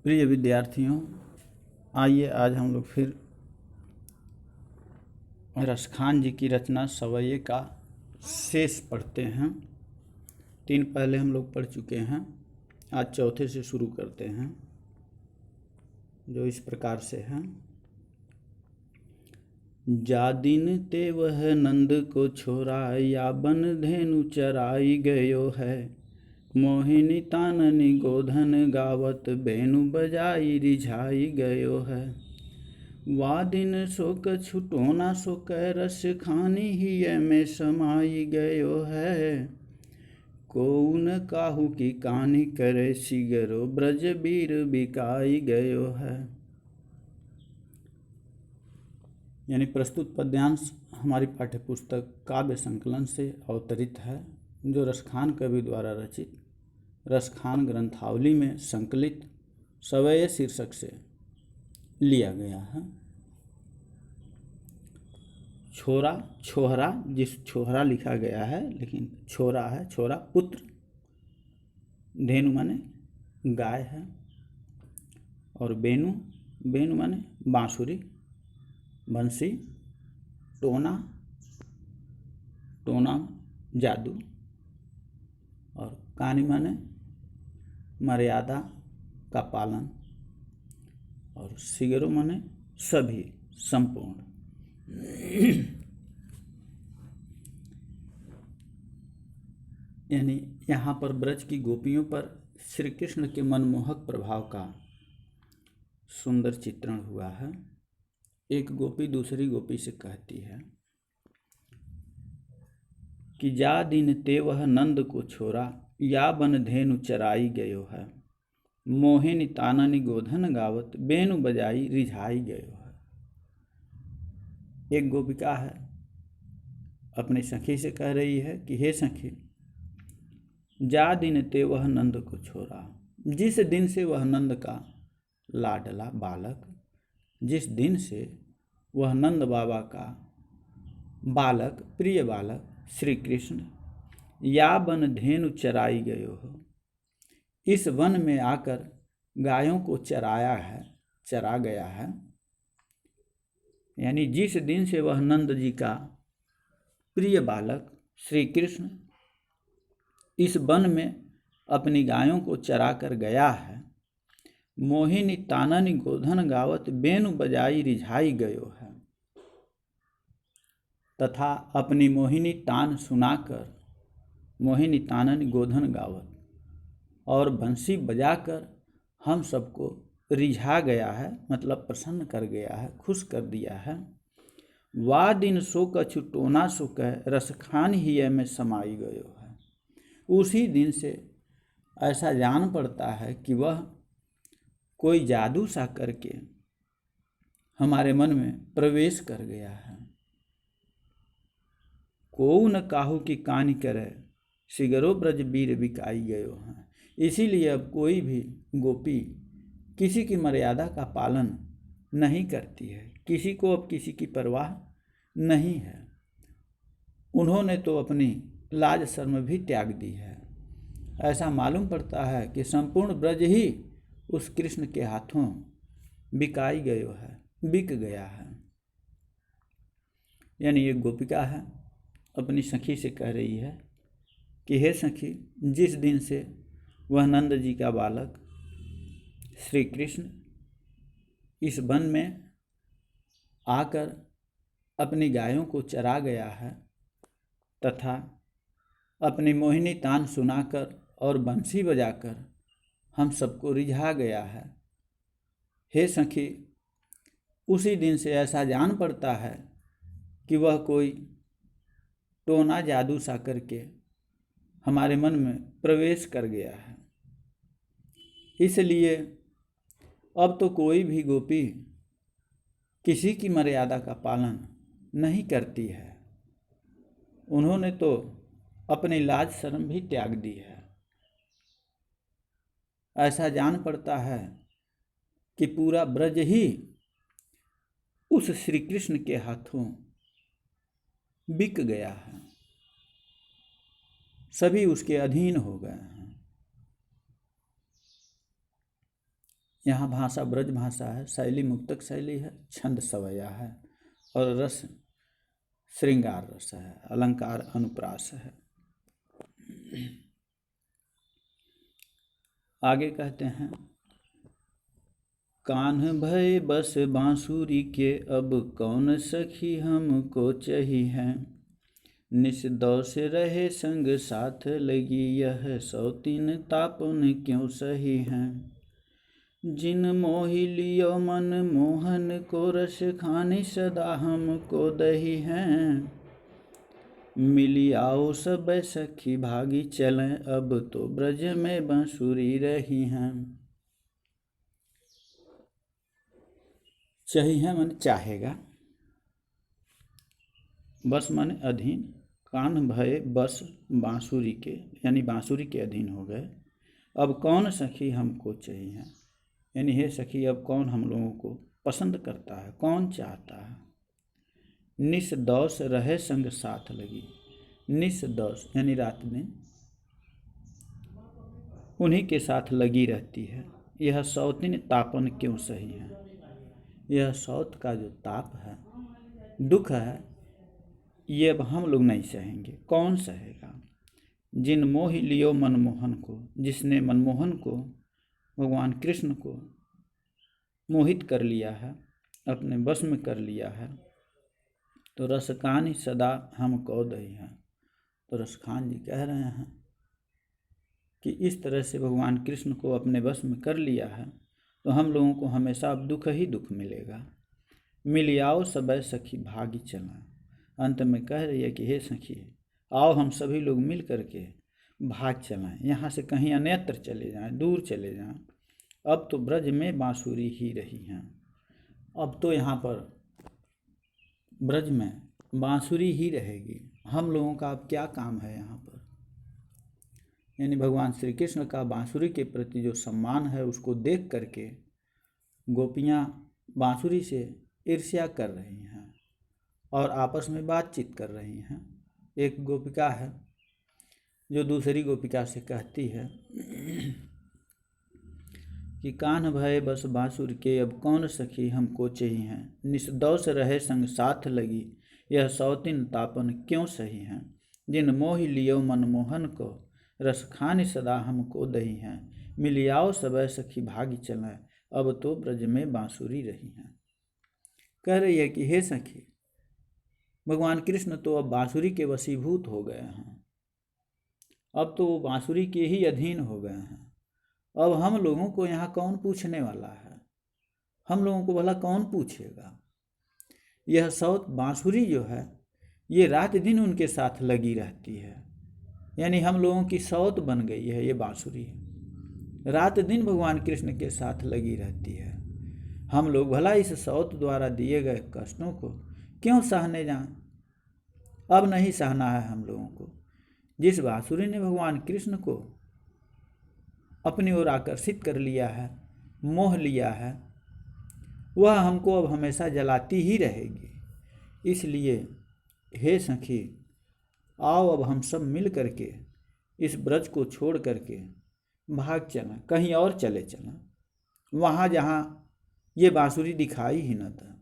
प्रिय विद्यार्थियों, आइए आज हम लोग फिर रसखान जी की रचना सवैये का शेष पढ़ते हैं। 3 पहले हम लोग पढ़ चुके हैं, आज चौथे से शुरू करते हैं, जो इस प्रकार से है। जा दिन ते वह नंद को छोरा, या बन धेनु चराई गयो है। मोहिनी ताननी गोधन गावत, बेनु बजाई रिझाई गयो है। वा दिन सो कछु टोना सो कह, रस खानी ही में समाई गयो है। कोउन काहू की कहानी करे, सिगरो ब्रज बीर बिकाई गयो है। यानी प्रस्तुत पद्यांश हमारी पाठ्यपुस्तक काव्य संकलन से अवतरित है, जो रसखान कवि द्वारा रचित रसखान ग्रंथावली में संकलित सवैये शीर्षक से लिया गया है। छोरा, छोहरा, जिस छोहरा लिखा गया है लेकिन छोरा है, छोरा पुत्र। धेनु माने गाय है, और बेनु, बेनु माने बांसुरी, बंसी, टोना, टोना जादू, और कानी माने मर्यादा का पालन, और सिगरो माने सभी, संपूर्ण। यानी यहाँ पर ब्रज की गोपियों पर श्री कृष्ण के मनमोहक प्रभाव का सुंदर चित्रण हुआ है। एक गोपी दूसरी गोपी से कहती है कि जा दिन ते वह नंद को छोरा, या बन धेनु चराई गयो है। मोहिनी ताननी गोधन गावत, बेनु बजाई रिझाई गयो है। एक गोपिका है, अपनी सखी से कह रही है कि हे सखी, जा दिन ते वह नंद को छोरा, जिस दिन से वह नंद का लाडला बालक, जिस दिन से वह नंद बाबा का बालक, प्रिय बालक श्री कृष्ण, या बन धेनु चराई गयो हो, इस वन में आकर गायों को चराया है, चरा गया है। यानी जिस दिन से वह नंद जी का प्रिय बालक श्री कृष्ण इस वन में अपनी गायों को चरा कर गया है। मोहिनी ताननी गोधन गावत, बेनु बजाई रिझाई गयो है। तथा अपनी मोहिनी तान सुनाकर, मोहिनी ताननी गोधन गावत, और बंसी बजाकर हम सबको रिझा गया है, मतलब प्रसन्न कर गया है, खुश कर दिया है। वा दिन सो कछु टोना सो कह, रसखान ही में समाई गयो है। उसी दिन से ऐसा जान पड़ता है कि वह कोई जादू सा करके हमारे मन में प्रवेश कर गया है। कोउ न काहू की कानी करे, सिगरो ब्रज बीर बिकाई गयो है। इसीलिए अब कोई भी गोपी किसी की मर्यादा का पालन नहीं करती है, किसी को अब किसी की परवाह नहीं है। उन्होंने तो अपनी लाज शर्म भी त्याग दी है। ऐसा मालूम पड़ता है कि संपूर्ण ब्रज ही उस कृष्ण के हाथों बिकाई गयो है, बिक गया है। यानी एक गोपिका है, अपनी सखी से कह रही है कि हे सखी, जिस दिन से वह नंद जी का बालक श्री कृष्ण इस वन में आकर अपनी गायों को चरा गया है, तथा अपनी मोहिनी तान सुनाकर और बंसी बजाकर हम सबको रिझा गया है, हे सखी, उसी दिन से ऐसा जान पड़ता है कि वह कोई टोना जादू सा करके हमारे मन में प्रवेश कर गया है। इसलिए अब तो कोई भी गोपी किसी की मर्यादा का पालन नहीं करती है। उन्होंने तो अपनी लाज शर्म भी त्याग दी है। ऐसा जान पड़ता है कि पूरा ब्रज ही उस श्री कृष्ण के हाथों बिक गया है, सभी उसके अधीन हो गए हैं। यहाँ भाषा ब्रज भाषा है, शैली मुक्तक शैली है, छंद सवैया है और रस श्रृंगार रस है, अलंकार अनुप्रास है। आगे कहते हैं, कान्ह भय बस बांसुरी के, अब कौन सखी हमको चही है। निस दौ से रहे संग साथ लगी, यह सौतीन तापन क्यों सही है। जिन मोहि लियो मन मोहन को, रस खानी सदा हमको दही हैं। मिली आओ सब सखी भागी चलें, अब तो ब्रज में बांसुरी रही हैं। चही है मन चाहेगा, बस मन अधीन, कान भय बस बांसुरी के, यानी बांसुरी के अधीन हो गए। अब कौन सखी हमको चाहिए हैं, यानी हे सखी अब कौन हम लोगों को पसंद करता है, कौन चाहता है। निस दौस रहे संग साथ लगी, निस दौस यानी रात दिन उन्हीं के साथ लगी रहती है। यह सौतीन तापन क्यों सही है, यह सौत का जो ताप है, दुख है, ये अब हम लोग नहीं सहेंगे, कौन सहेगा। जिन मोह लियो मनमोहन को, जिसने मनमोहन को, भगवान कृष्ण को मोहित कर लिया है, अपने बस में कर लिया है, तो रसखान सदा हमको दही है। तो रसखान जी कह रहे हैं कि इस तरह से भगवान कृष्ण को अपने बस में कर लिया है, तो हम लोगों को हमेशा अब दुख ही दुख मिलेगा। मिल आओ सबे सखी भागी चला, अंत में कह रही है कि हे सखी आओ हम सभी लोग मिल करके भाग चलाएं, यहाँ से कहीं अन्यत्र चले जाएं, दूर चले जाएं। अब तो ब्रज में बांसुरी ही रही हैं, अब तो यहाँ पर ब्रज में बांसुरी ही रहेगी, हम लोगों का अब क्या काम है यहाँ पर। यानी भगवान श्री कृष्ण का बांसुरी के प्रति जो सम्मान है उसको देख करके गोपियाँ बांसुरी से ईर्ष्या कर रही हैं और आपस में बातचीत कर रही हैं। एक गोपिका है जो दूसरी गोपिका से कहती है कि कान्ह भय बस बांसुर के, अब कौन सखी हमको चाहिए हैं। निसदौस रहे संग साथ लगी, यह सौतीन तापन क्यों सही हैं। जिन मोह लियो मनमोहन को, रस खान सदा हमको दही हैं। मिलियाओ सब सखी भागी चलें, अब तो ब्रज में बांसुरी रही हैं। कह रही है कि हे सखी भगवान कृष्ण तो अब बांसुरी के वशीभूत हो गए हैं, अब तो वो बांसुरी के ही अधीन हो गए हैं। अब हम लोगों को यहाँ कौन पूछने वाला है, हम लोगों को भला कौन पूछेगा। यह सौत बांसुरी जो है ये रात दिन उनके साथ लगी रहती है, यानी हम लोगों की सौत बन गई है ये बांसुरी, रात दिन भगवान कृष्ण के साथ लगी रहती है। हम लोग भला इस सौत द्वारा दिए गए कष्टों को क्यों सहने जाएं। अब नहीं सहना है हम लोगों को। जिस बांसुरी ने भगवान कृष्ण को अपनी ओर आकर्षित कर लिया है, मोह लिया है, वह हमको अब हमेशा जलाती ही रहेगी। इसलिए हे सखी आओ अब हम सब मिल करके इस ब्रज को छोड़ करके भाग चलें, कहीं और चले चलें, वहाँ जहाँ ये बांसुरी दिखाई ही न था।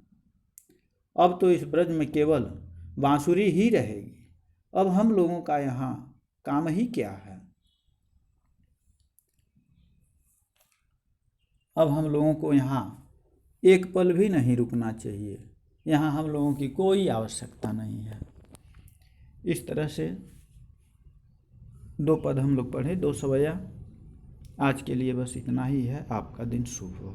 अब तो इस ब्रज में केवल बांसुरी ही रहेगी, अब हम लोगों का यहाँ काम ही क्या है। अब हम लोगों को यहाँ एक पल भी नहीं रुकना चाहिए, यहाँ हम लोगों की कोई आवश्यकता नहीं है। इस तरह से 2 पद हम लोग पढ़े, 2 सवैया। आज के लिए बस इतना ही है। आपका दिन शुभ हो।